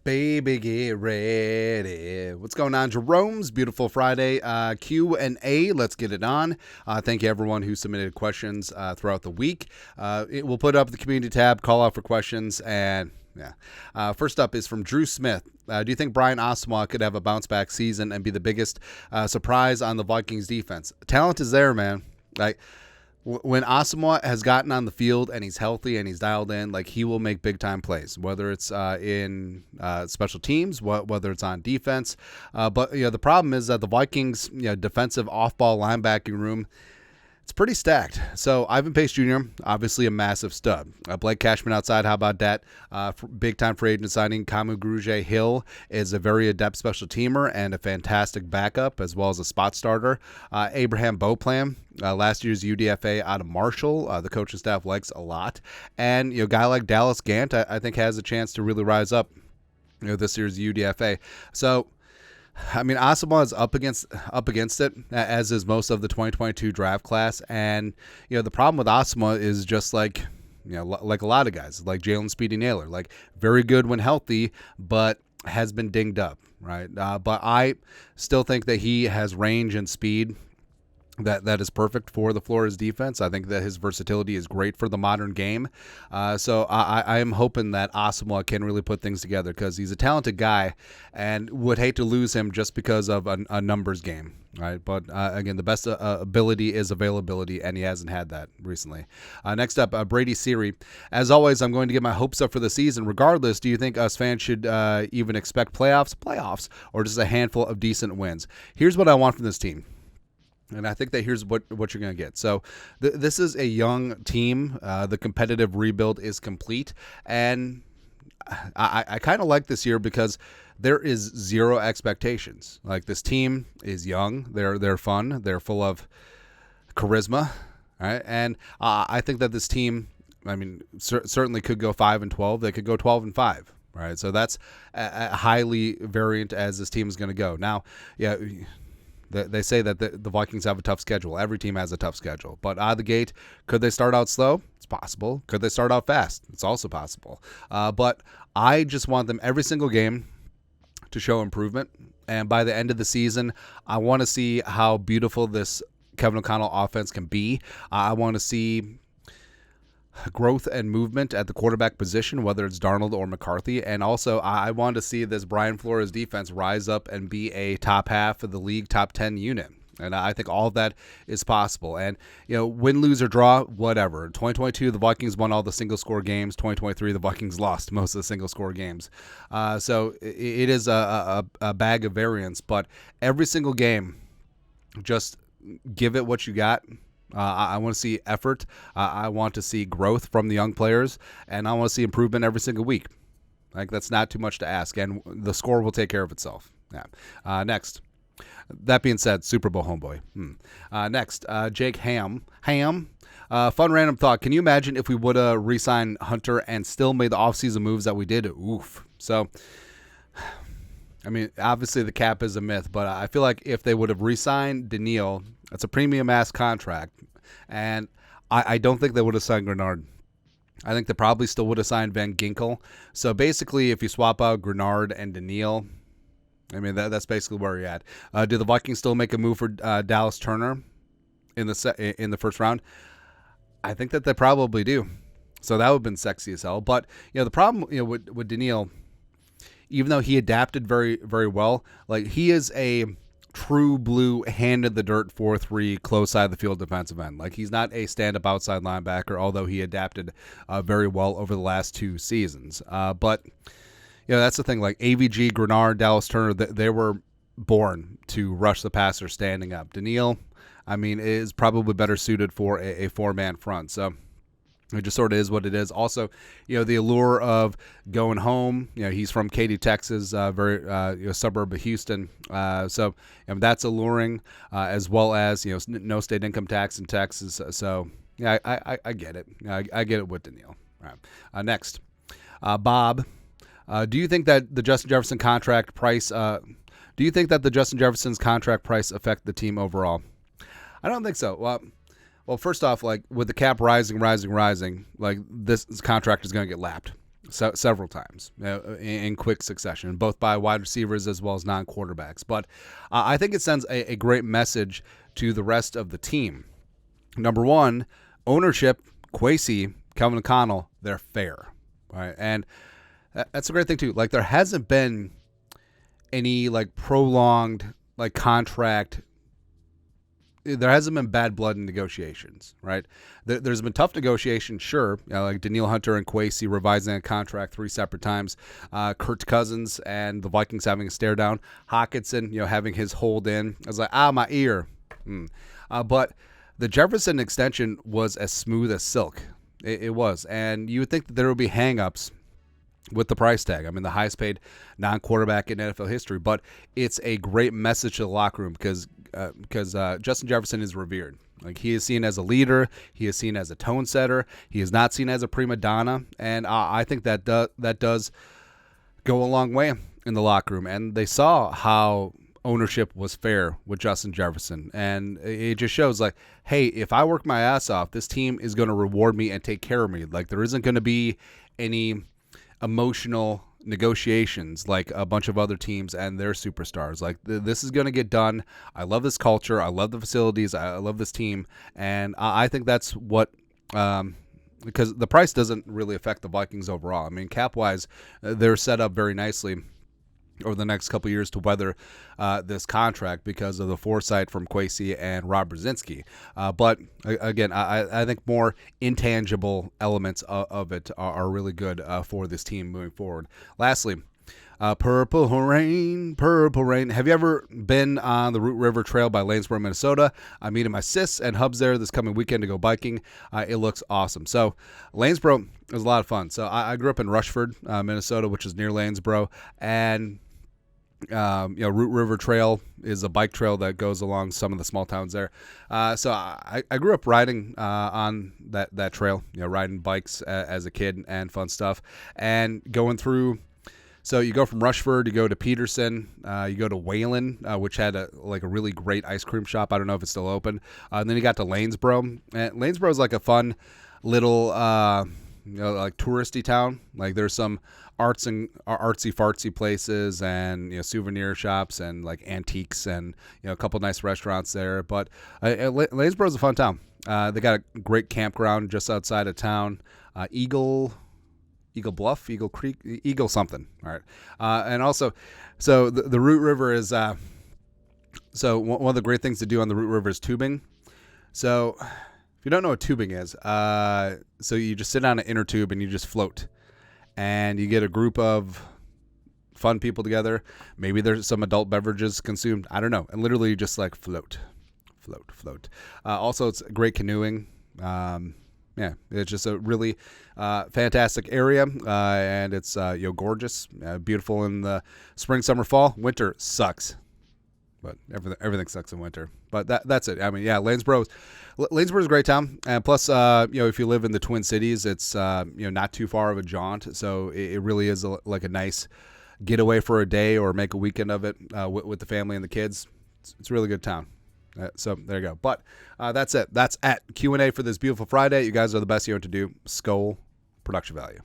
Baby, get ready. What's going on, Jeromes? Beautiful Friday Q&A. Let's get it on. Thank you, everyone who submitted questions throughout the week. We'll put up the community tab, call out for questions, and yeah. First up is from Drew Smith. Do you think Brian Asamoah could have a bounce-back season and be the biggest surprise on the Vikings defense? Talent is there, man. Like, when Asamoah has gotten on the field and he's healthy and he's dialed in, like, he will make big time plays, whether it's in special teams, whether it's on defense. But the problem is that the Vikings defensive off-ball linebacking room, it's pretty stacked. So Ivan Pace Jr., obviously a massive stud. Blake Cashman outside, how about that? Big-time free agent signing. Kamu Grugier-Hill is a very adept special teamer and a fantastic backup, as well as a spot starter. Abraham Beauplan, last year's UDFA out of Marshall, the coaching staff likes a lot. And a guy like Dallas Gant, I think, has a chance to really rise up this year's UDFA. So, I mean, Asamoah is up against it, as is most of the 2022 draft class. And, the problem with Asamoah is just like a lot of guys, like Jalen Speedy Naylor, like very good when healthy, but has been dinged up, right? But I still think that he has range and speed that is perfect for the Flores defense. I think that his versatility is great for the modern game. So I am hoping that Asamoah can really put things together, because he's a talented guy and would hate to lose him just because of a numbers game. Right, but again, the best ability is availability, and he hasn't had that recently. Next up, Brady Siri. As always, I'm going to get my hopes up for the season. Regardless, do you think us fans should even expect playoffs, or just a handful of decent wins? Here's what I want from this team. And I think that here's what you're going to get. So this is a young team. The competitive rebuild is complete. And I kind of like this year because there is zero expectations. Like, this team is young. They're fun. They're full of charisma. Right? And I think that this team, I mean, certainly could go 5-12. They could go 12-5. Right? So that's a highly variant as this team is going to go. Now, yeah, they say that the Vikings have a tough schedule. Every team has a tough schedule. But out of the gate, could they start out slow? It's possible. Could they start out fast? It's also possible. But I just want them every single game to show improvement. And by the end of the season, I want to see how beautiful this Kevin O'Connell offense can be. I want to see growth and movement at the quarterback position, whether it's Darnold or McCarthy. And also, I want to see this Brian Flores defense rise up and be a top half of the league, top 10 unit. And I think all of that is possible. And, win, lose, or draw, whatever. 2022, the Vikings won all the single-score games. 2023, the Vikings lost most of the single-score games. So it is a bag of variance. But every single game, just give it what you got. I want to see effort. I want to see growth from the young players, and I want to see improvement every single week. Like, that's not too much to ask, and the score will take care of itself. Yeah. Next. That being said, Super Bowl homeboy. Next, Jake Ham. Fun random thought. Can you imagine if we would have re-signed Hunter and still made the offseason moves that we did? Oof. So, I mean, obviously the cap is a myth, but I feel like if they would have re-signed Danielle, that's a premium-ass contract, and I don't think they would have signed Grenard. I think they probably still would have signed Van Ginkel. So basically, if you swap out Grenard and Danielle, I mean, that's basically where you're at. Do the Vikings still make a move for Dallas Turner in the first round? I think that they probably do. So that would have been sexy as hell. But the problem with Danielle, even though he adapted very, very well, like, he is a true blue, hand in the dirt 4-3 close side of the field defensive end. Like, he's not a stand-up outside linebacker, although he adapted very well over the last 2 seasons. But that's the thing. Like, AVG, Grenard, Dallas Turner, they were born to rush the passer standing up. Danielle, I mean, is probably better suited for a 4-man front. So it just sort of is what it is. Also, the allure of going home. He's from Katy, Texas, very suburb of Houston. So that's alluring, as well as no state income tax in Texas. So yeah, I get it. I get it with Danielle. All right. Next, Bob. Do you think that the Justin Jefferson contract price? Do you think that the Justin Jefferson's contract price affect the team overall? I don't think so. Well, first off, like, with the cap rising, like, this contract is going to get lapped. several times in quick succession, both by wide receivers as well as non-quarterbacks. But I think it sends a great message to the rest of the team. Number one, ownership, Kwesi, Kelvin O'Connell, they're fair. Right? And that's a great thing, too. Like, there hasn't been any, like, prolonged, like, contract. There hasn't been bad blood in negotiations, right? There's been tough negotiations, sure. Like Danielle Hunter and Kwesi revising a contract 3 separate times. Kirk Cousins and the Vikings having a stare down. Hawkinson, having his hold in. I was like, my ear. But the Jefferson extension was as smooth as silk. It was. And you would think that there would be hang-ups with the price tag. I mean, the highest paid non-quarterback in NFL history. But it's a great message to the locker room because Justin Jefferson is revered. Like, he is seen as a leader. He is seen as a tone setter. He is not seen as a prima donna. And I think that does go a long way in the locker room. And they saw how ownership was fair with Justin Jefferson. And it just shows, like, hey, if I work my ass off, this team is going to reward me and take care of me. Like, there isn't going to be any emotional negotiations like a bunch of other teams and their superstars. Like, this is going to get done. I love this culture. I love the facilities. I love this team. And I think that's what because the price doesn't really affect the Vikings overall. I mean, cap-wise, they're set up very nicely over the next couple of years to weather this contract because of the foresight from Kwesi and Rob Brzezinski. But again, I think more intangible elements of it are really good for this team moving forward. Lastly, Purple Rain, Purple Rain. Have you ever been on the Root River Trail by Lanesboro, Minnesota? I'm meeting my sis and hubs there this coming weekend to go biking. It looks awesome. So Lanesboro is a lot of fun. So I grew up in Rushford, Minnesota, which is near Lanesboro, and Root River Trail is a bike trail that goes along some of the small towns there. So I grew up riding on that trail, riding bikes as a kid and fun stuff, and going through. So you go from Rushford, you go to Peterson, you go to Wayland, which had a really great ice cream shop. I don't know if it's still open. And then you got to Lanesboro. And Lanesboro is like a fun little, like touristy town. Like, there's some artsy fartsy places and souvenir shops and like antiques and a couple nice restaurants there. But Lanesboro is a fun town. They got a great campground just outside of town. Eagle Bluff, Eagle Creek, Eagle something. All right. And also, so the Root River is, so one of the great things to do on the Root River is tubing. So if you don't know what tubing is, so you just sit on an inner tube and you just float. And you get a group of fun people together. Maybe there's some adult beverages consumed. I don't know. And literally you just like float. Also, it's great canoeing. Yeah, it's just a really fantastic area, and it's gorgeous, beautiful in the spring, summer, fall. Winter sucks, but everything sucks in winter. But that's it. I mean, yeah, Lanesboro is a great town, and plus, if you live in the Twin Cities, it's not too far of a jaunt. So it really is like a nice getaway for a day or make a weekend of it with the family and the kids. It's a really good town. So there you go. But that's it. That's at Q&A for this beautiful Friday. You guys are the best you know what to do. Skol, production value.